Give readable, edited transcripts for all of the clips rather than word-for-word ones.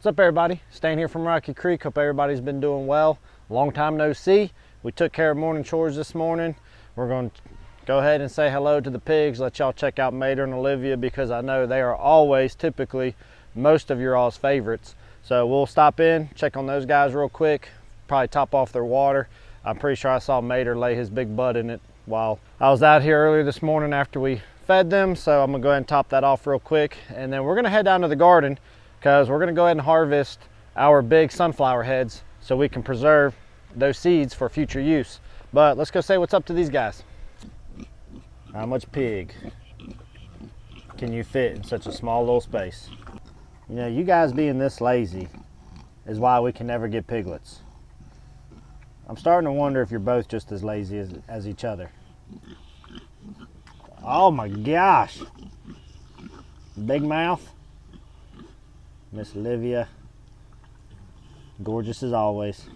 What's up, everybody? Staying here from Rocky Creek. Hope everybody's been doing well. Long time no see. We took care of morning chores this morning. We're going to go ahead and say hello to the pigs, let y'all check out Mater and Olivia, because I know they are always typically most of your all's favorites. So we'll stop in, check on those guys real quick, probably top off their water. I'm pretty sure I saw Mater lay his big butt in it while I was out here earlier this morning after we fed them. So I'm gonna go ahead and top that off real quick, and then we're gonna head down to the garden because we're gonna go ahead and harvest our big sunflower heads so we can preserve those seeds for future use. But let's go say what's up to these guys. How much pig can you fit in such a small little space? You know, you guys being this lazy is why we can never get piglets. I'm starting to wonder if you're both just as lazy as each other. Oh my gosh. Big mouth. Miss Olivia. Gorgeous as always.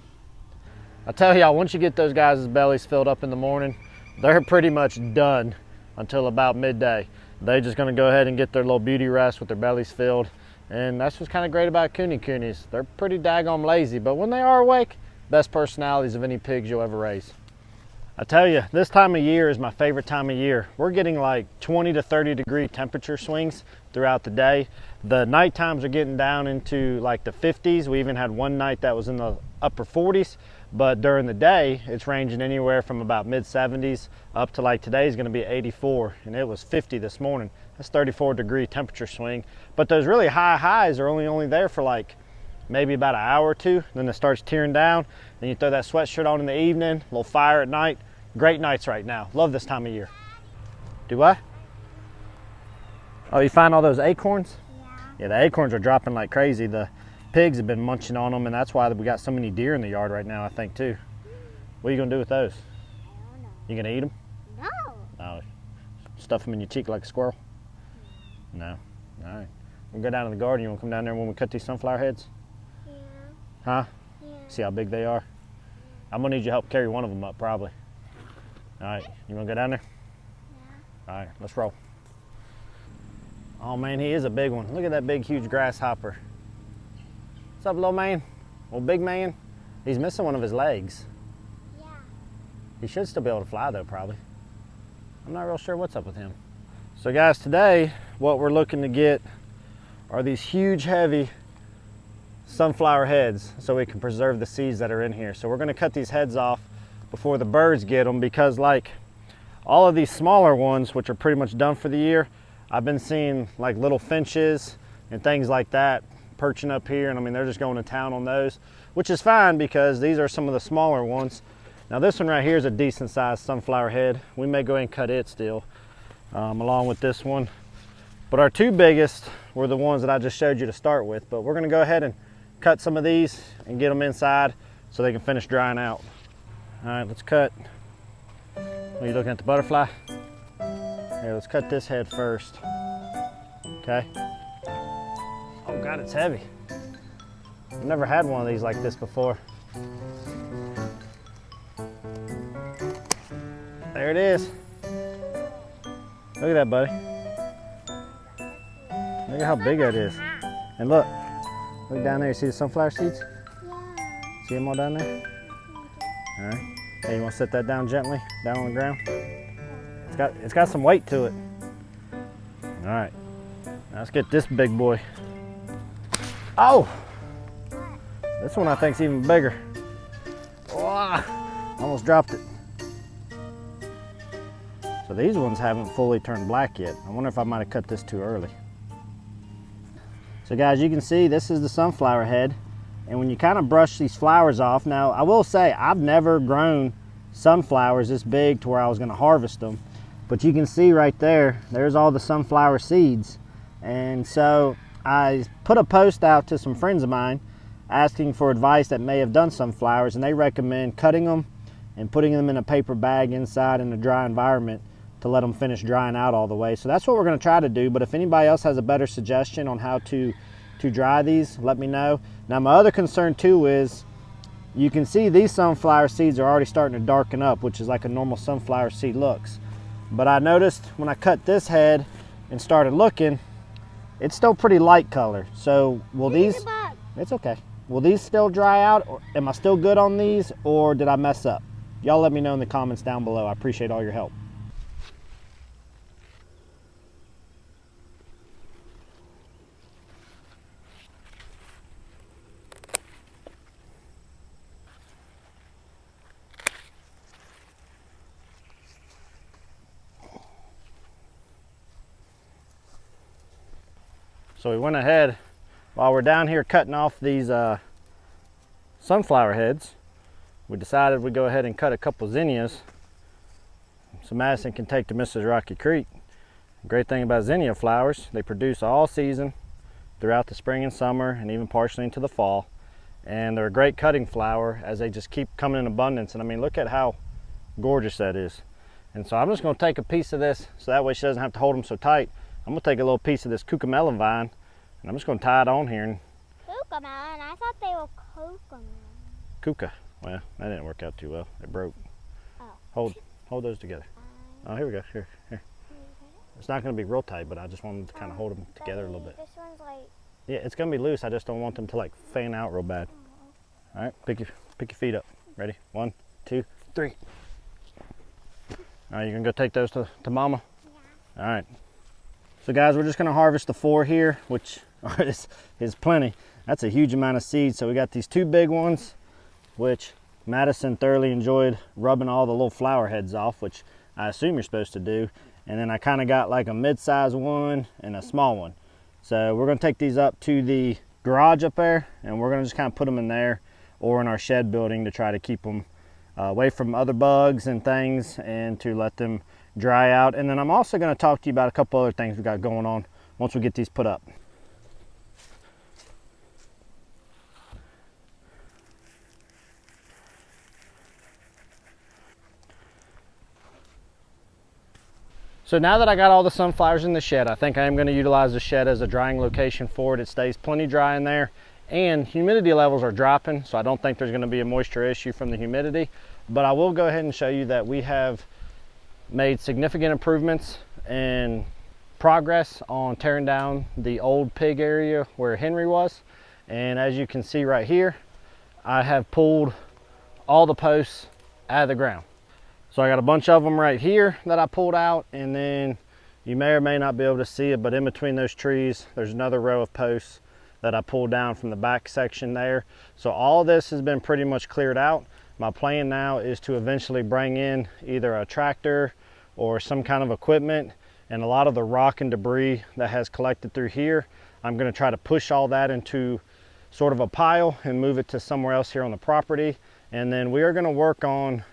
I tell y'all, once you get those guys' bellies filled up in the morning, they're pretty much done until about midday. They're just gonna go ahead and get their little beauty rest with their bellies filled. And that's what's kind of great about coonies. They're pretty daggone lazy, but when they are awake, best personalities of any pigs you'll ever raise. I tell you, this time of year is my favorite time of year. We're getting like 20 to 30 degree temperature swings throughout the day. The night times are getting down into like the 50s. We even had one night that was in the upper 40s, but during the day, it's ranging anywhere from about mid 70s up to like today's gonna be 84, and it was 50 this morning. That's 34 degree temperature swing. But those really high highs are only there for like maybe about an hour or two. Then it starts tearing down. Then you throw that sweatshirt on in the evening, a little fire at night. Great nights right now. Love this time of year. Do what? Oh, you find all those acorns? Yeah, the acorns are dropping like crazy. The pigs have been munching on them, and that's why we got so many deer in the yard right now, I think, too. What are you gonna do with those? I don't know. You gonna eat them? No. Oh, stuff them in your cheek like a squirrel? No. All right. We'll go down to the garden. You wanna come down there when we cut these sunflower heads? Yeah. Huh? Yeah. See how big they are? I'm gonna need your help carry one of them up, probably. All right, you wanna go down there? Yeah. All right, let's roll. Oh man, he is a big one. Look at that big, huge grasshopper. What's up, little man? Little big man? He's missing one of his legs. Yeah. He should still be able to fly though, probably. I'm not real sure what's up with him. So guys, today, what we're looking to get are these huge, heavy sunflower heads so we can preserve the seeds that are in here. So we're gonna cut these heads off before the birds get them, because like all of these smaller ones, which are pretty much done for the year, I've been seeing like little finches and things like that perching up here, and I mean they're just going to town on those, which is fine because these are some of the smaller ones. Now this one right here is a decent sized sunflower head. We may go ahead and cut it still along with this one, but our two biggest were the ones that I just showed you to start with. But we're going to go ahead and cut some of these and get them inside so they can finish drying out. All right, let's cut. Are you looking at the butterfly? Here, let's cut this head first. Okay. Oh God, it's heavy. I've never had one of these like this before. There it is. Look at that, buddy. Look at how big that is. And look down there, you see the sunflower seeds? Yeah. See them all down there? All right. Hey, you want to set that down gently, down on the ground? It's got some weight to it. All right. Now let's get this big boy. Oh! This one I think is even bigger. Oh, almost dropped it. So these ones haven't fully turned black yet. I wonder if I might have cut this too early. So guys, you can see this is the sunflower head. And when you kind of brush these flowers off, now I will say I've never grown sunflowers this big to where I was going to harvest them. But you can see right there, there's all the sunflower seeds. And so I put a post out to some friends of mine asking for advice that may have done sunflowers, and they recommend cutting them and putting them in a paper bag inside in a dry environment to let them finish drying out all the way. So that's what we're going to try to do. But if anybody else has a better suggestion on how to dry these, let me know. Now my other concern too is you can see these sunflower seeds are already starting to darken up, which is like a normal sunflower seed looks. But I noticed when I cut this head and started looking, it's still pretty light color. So will these, It's okay. Will these still dry out? Or am I still good on these, or did I mess up? Y'all let me know in the comments down below. I appreciate all your help. So we went ahead, while we're down here cutting off these sunflower heads, we decided we'd go ahead and cut a couple zinnias so Madison can take to Mrs. Rocky Creek. The great thing about zinnia flowers, they produce all season throughout the spring and summer and even partially into the fall. And they're a great cutting flower as they just keep coming in abundance. And I mean, look at how gorgeous that is. And so I'm just gonna take a piece of this so that way she doesn't have to hold them so tight. I'm gonna take a little piece of this cucamelon vine and I'm just gonna tie it on here. And Cucamelon? I thought they were cocomelon. Cuca. Well, that didn't work out too well. It broke. Oh. Hold those together. Oh, here we go. Here. It's not gonna be real tight, but I just wanted to kind of hold them together a little bit. This one's like... Yeah, it's gonna be loose. I just don't want them to like fan out real bad. All right, pick your feet up. Ready? 1, 2, 3. All right, you gonna go take those to Mama? Yeah. All right. So guys, we're just gonna harvest the 4 here, which is plenty. That's a huge amount of seeds. So we got these 2 big ones, which Madison thoroughly enjoyed rubbing all the little flower heads off, which I assume you're supposed to do. And then I kind of got like a mid-size one and a small one. So we're gonna take these up to the garage up there and we're gonna just kind of put them in there or in our shed building to try to keep them away from other bugs and things and to let them dry out. And then I'm also gonna talk to you about a couple other things we got going on once we get these put up. So now that I got all the sunflowers in the shed, I think I am going to utilize the shed as a drying location for it. It stays plenty dry in there and humidity levels are dropping, so I don't think there's going to be a moisture issue from the humidity. But I will go ahead and show you that we have made significant improvements and progress on tearing down the old pig area where Henry was. And as you can see right here, I have pulled all the posts out of the ground. So I got a bunch of them right here that I pulled out, and then you may or may not be able to see it, but in between those trees, there's another row of posts that I pulled down from the back section there. So all this has been pretty much cleared out. My plan now is to eventually bring in either a tractor or some kind of equipment, and a lot of the rock and debris that has collected through here, I'm gonna try to push all that into sort of a pile and move it to somewhere else here on the property. And then we are gonna work on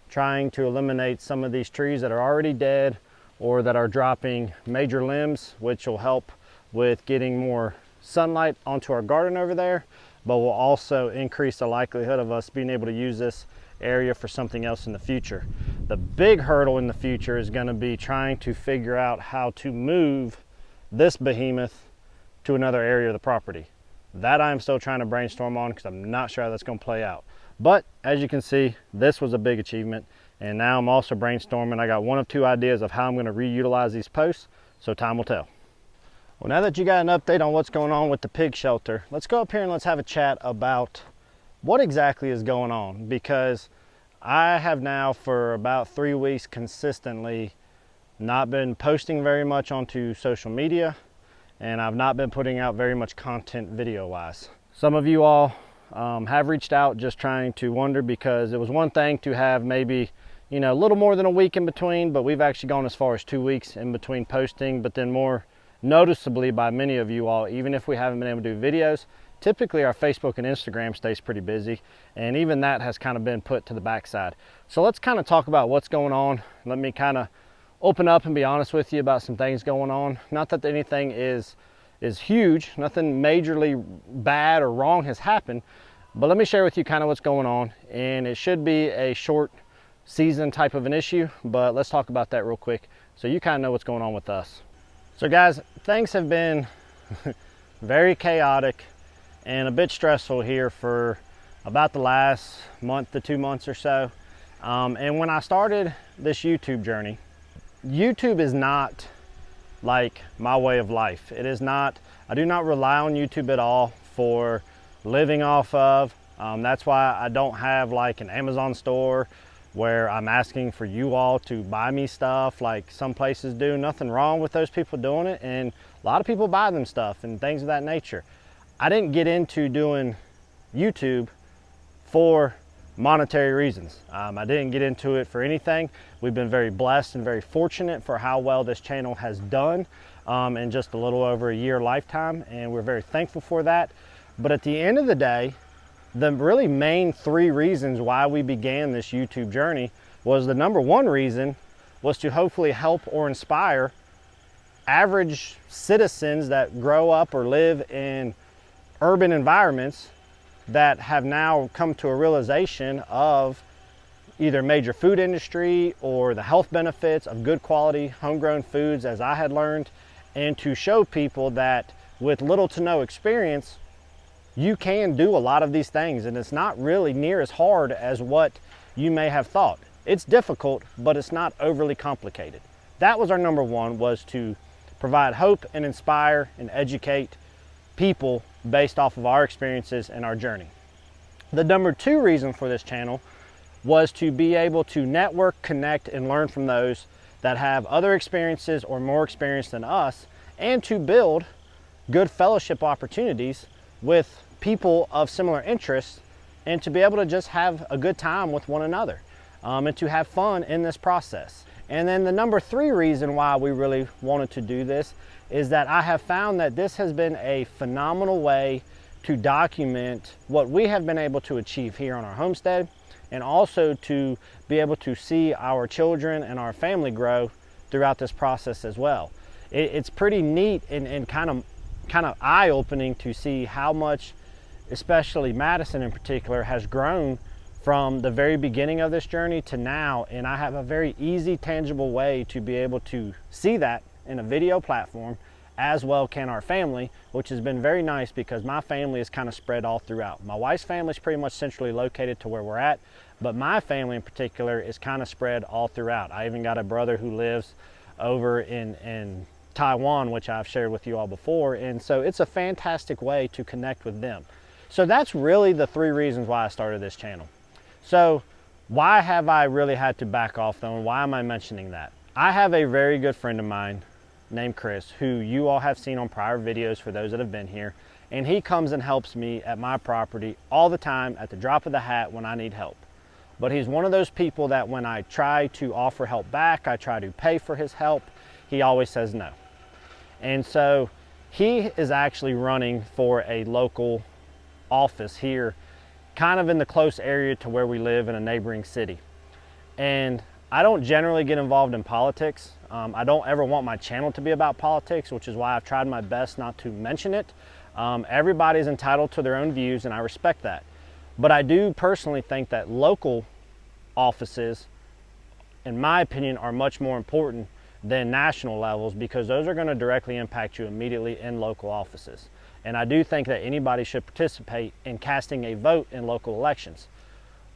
trying to eliminate some of these trees that are already dead or that are dropping major limbs, which will help with getting more sunlight onto our garden over there, but will also increase the likelihood of us being able to use this area for something else in the future. The big hurdle in the future is going to be trying to figure out how to move this behemoth to another area of the property. That I'm still trying to brainstorm on because I'm not sure how that's going to play out. But as you can see, this was a big achievement, and now I'm also brainstorming. I got 1 of 2 ideas of how I'm going to reutilize these posts, so time will tell. Well, now that you got an update on what's going on with the pig shelter, let's go up here and let's have a chat about what exactly is going on, because I have now for about 3 weeks consistently not been posting very much onto social media, and I've not been putting out very much content video-wise. Some of you all have reached out just trying to wonder, because it was one thing to have maybe, you know, a little more than a week in between, but we've actually gone as far as 2 weeks in between posting. But then more noticeably by many of you all, even if we haven't been able to do videos, typically our Facebook and Instagram stays pretty busy, and even that has kind of been put to the backside. So let's kind of talk about what's going on. Let me kind of open up and be honest with you about some things going on. Not that anything is huge, nothing majorly bad or wrong has happened, but let me share with you kind of what's going on. And it should be a short season type of an issue, but let's talk about that real quick so you kind of know what's going on with us. So guys, things have been very chaotic and a bit stressful here for about the last month to 2 months or so. And when I started this YouTube journey, YouTube is not like my way of life. It is not, I do not rely on YouTube at all for living off of. That's why I don't have like an Amazon store where I'm asking for you all to buy me stuff like some places do. Nothing wrong with those people doing it, and a lot of people buy them stuff and things of that nature. I didn't get into doing YouTube for monetary reasons. I didn't get into it for anything. We've been very blessed and very fortunate for how well this channel has done in just a little over a year lifetime, and we're very thankful for that. But at the end of the day, the really main 3 reasons why we began this YouTube journey was the number 1 reason was to hopefully help or inspire average citizens that grow up or live in urban environments that have now come to a realization of either major food industry or the health benefits of good quality homegrown foods, as I had learned, and to show people that with little to no experience, you can do a lot of these things, and it's not really near as hard as what you may have thought. It's difficult, but it's not overly complicated. That was our number 1, was to provide hope and inspire and educate people based off of our experiences and our journey. The number 2 reason for this channel was to be able to network, connect, and learn from those that have other experiences or more experience than us, and to build good fellowship opportunities with people of similar interests, and to be able to just have a good time with one another and to have fun in this process. And then the number 3 reason why we really wanted to do this is that I have found that this has been a phenomenal way to document what we have been able to achieve here on our homestead, and also to be able to see our children and our family grow throughout this process as well. It's pretty neat and kind of eye-opening to see how much, especially Madison in particular, has grown from the very beginning of this journey to now. And I have a very easy, tangible way to be able to see that in a video platform, as well can our family, which has been very nice because my family is kind of spread all throughout. My wife's family is pretty much centrally located to where we're at, but my family in particular is kind of spread all throughout. I even got a brother who lives over in Taiwan, which I've shared with you all before, and so it's a fantastic way to connect with them. So that's really the 3 reasons why I started this channel. So why have I really had to back off though, and why am I mentioning that? I have a very good friend of mine named Chris, who you all have seen on prior videos for those that have been here, and he comes and helps me at my property all the time at the drop of the hat when I need help. But he's one of those people that when I try to offer help back, I try to pay for his help, he always says no. And so he is actually running for a local office here, kind of in the close area to where we live in a neighboring city. And I don't generally get involved in politics. I don't ever want my channel to be about politics, which is why I've tried my best not to mention it. Everybody's entitled to their own views, and I respect that. But I do personally think that local offices, in my opinion, are much more important than national levels, because those are going to directly impact you immediately in local offices. And I do think that anybody should participate in casting a vote in local elections.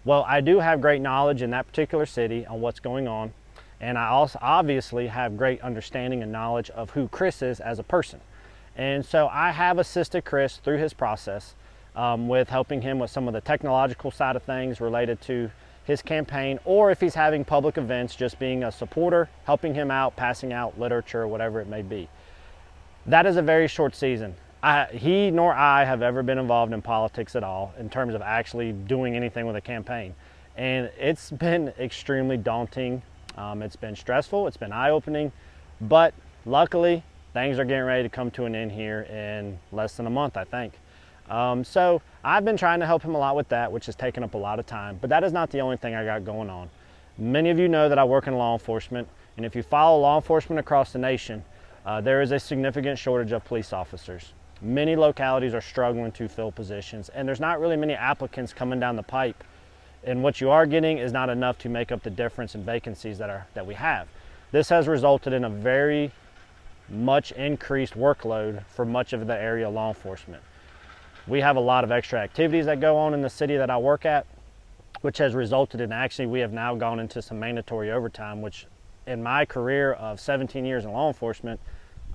Well, I do have great knowledge in that particular city on what's going on, and I also obviously have great understanding and knowledge of who Chris is as a person. And so I have assisted Chris through his process with helping him with some of the technological side of things related to his campaign, or if he's having public events, just being a supporter, helping him out, passing out literature, whatever it may be. That is a very short season. He nor I have ever been involved in politics at all in terms of actually doing anything with a campaign. And it's been extremely daunting. It's been stressful, it's been eye-opening, but luckily things are getting ready to come to an end here in less than a month, I think. So I've been trying to help him a lot with that, which has taken up a lot of time, but that is not the only thing I got going on. Many of you know that I work in law enforcement, and if you follow law enforcement across the nation, there is a significant shortage of police officers. Many localities are struggling to fill positions, and there's not really many applicants coming down the pipe, and what you are getting is not enough to make up the difference in vacancies that we have. This has resulted in a very much increased workload for much of the area law enforcement. We have a lot of extra activities that go on in the city that I work at, which has resulted in, actually, we have now gone into some mandatory overtime, which in my career of 17 years in law enforcement,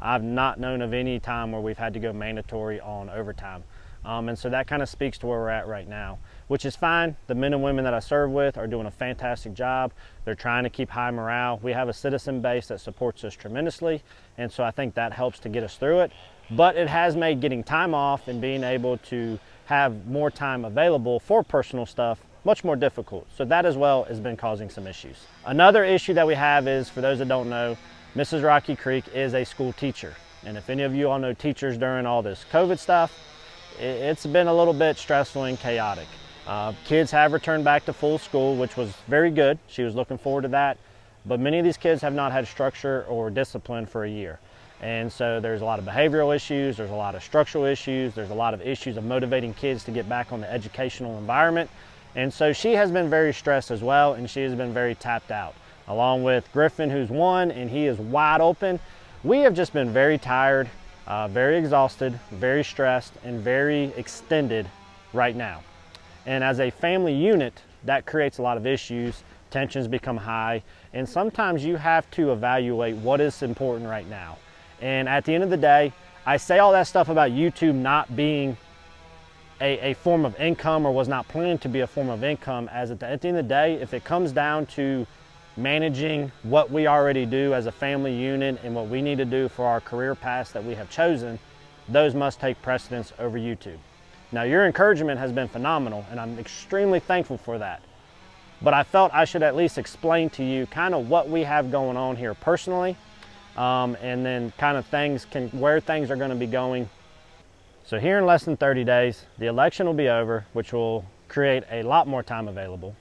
I've not known of any time where we've had to go mandatory on overtime. And so that kind of speaks to where we're at right now, which is fine. The men and women that I serve with are doing a fantastic job. They're trying to keep high morale. We have a citizen base that supports us tremendously, and so I think that helps to get us through it. But it has made getting time off and being able to have more time available for personal stuff much more difficult. So that as well has been causing some issues. Another issue that we have is, for those that don't know, Mrs. Rocky Creek is a school teacher. And if any of you all know teachers during all this COVID stuff, it's been a little bit stressful and chaotic. Kids have returned back to full school, which was very good. She was looking forward to that. But many of these kids have not had structure or discipline for a year. And so there's a lot of behavioral issues, there's a lot of structural issues, there's a lot of issues of motivating kids to get back on the educational environment. And so she has been very stressed as well, and she has been very tapped out. Along with Griffin, who's 1, and he is wide open. We have just been very tired, very exhausted, very stressed, and very extended right now. And as a family unit, that creates a lot of issues. Tensions become high, and sometimes you have to evaluate what is important right now. And at the end of the day, I say all that stuff about YouTube not being a form of income, or was not planned to be a form of income, as at the end of the day, if it comes down to managing what we already do as a family unit and what we need to do for our career paths that we have chosen, those must take precedence over YouTube. Now, your encouragement has been phenomenal, and I'm extremely thankful for that. But I felt I should at least explain to you kind of what we have going on here personally, and then kind of where things are going to be going. So here in less than 30 days, the election will be over, which will create a lot more time available.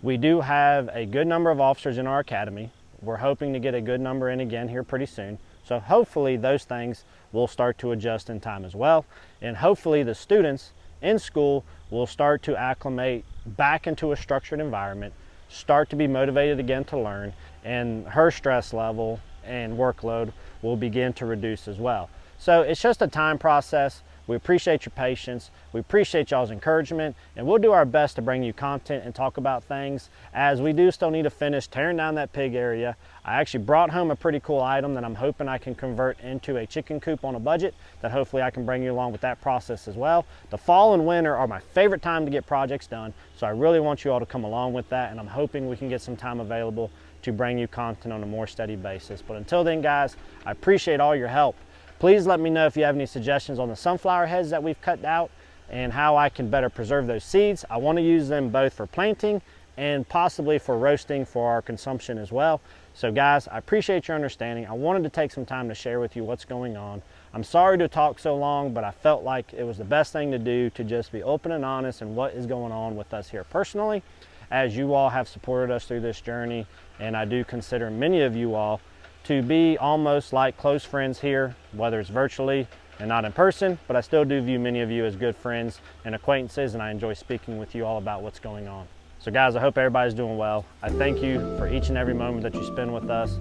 We do have a good number of officers in our academy. We're hoping to get a good number in again here pretty soon. So hopefully those things will start to adjust in time as well. And hopefully the students in school will start to acclimate back into a structured environment, start to be motivated again to learn, and her stress level and workload will begin to reduce as well. So it's just a time process. We appreciate your patience. We appreciate y'all's encouragement, and we'll do our best to bring you content and talk about things, as we do still need to finish tearing down that pig area. I actually brought home a pretty cool item that I'm hoping I can convert into a chicken coop on a budget, that hopefully I can bring you along with that process as well. The fall and winter are my favorite time to get projects done, so I really want you all to come along with that, and I'm hoping we can get some time available to bring you content on a more steady basis. But until then, guys, I appreciate all your help. Please let me know if you have any suggestions on the sunflower heads that we've cut out and how I can better preserve those seeds. I want to use them both for planting and possibly for roasting for our consumption as well. So guys, I appreciate your understanding. I wanted to take some time to share with you what's going on. I'm sorry to talk so long, but I felt like it was the best thing to do, to just be open and honest in what is going on with us here personally, as you all have supported us through this journey. And I do consider many of you all to be almost like close friends here, whether it's virtually and not in person, but I still do view many of you as good friends and acquaintances, and I enjoy speaking with you all about what's going on. So guys, I hope everybody's doing well. I thank you for each and every moment that you spend with us.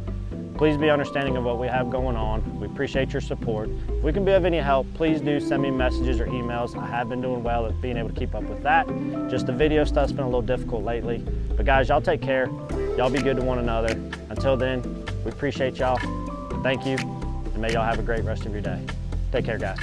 Please be understanding of what we have going on. We appreciate your support. If we can be of any help, please do send me messages or emails. I have been doing well at being able to keep up with that. Just the video stuff's been a little difficult lately. But guys, y'all take care. Y'all be good to one another. Until then, we appreciate y'all. Thank you, and may y'all have a great rest of your day. Take care, guys.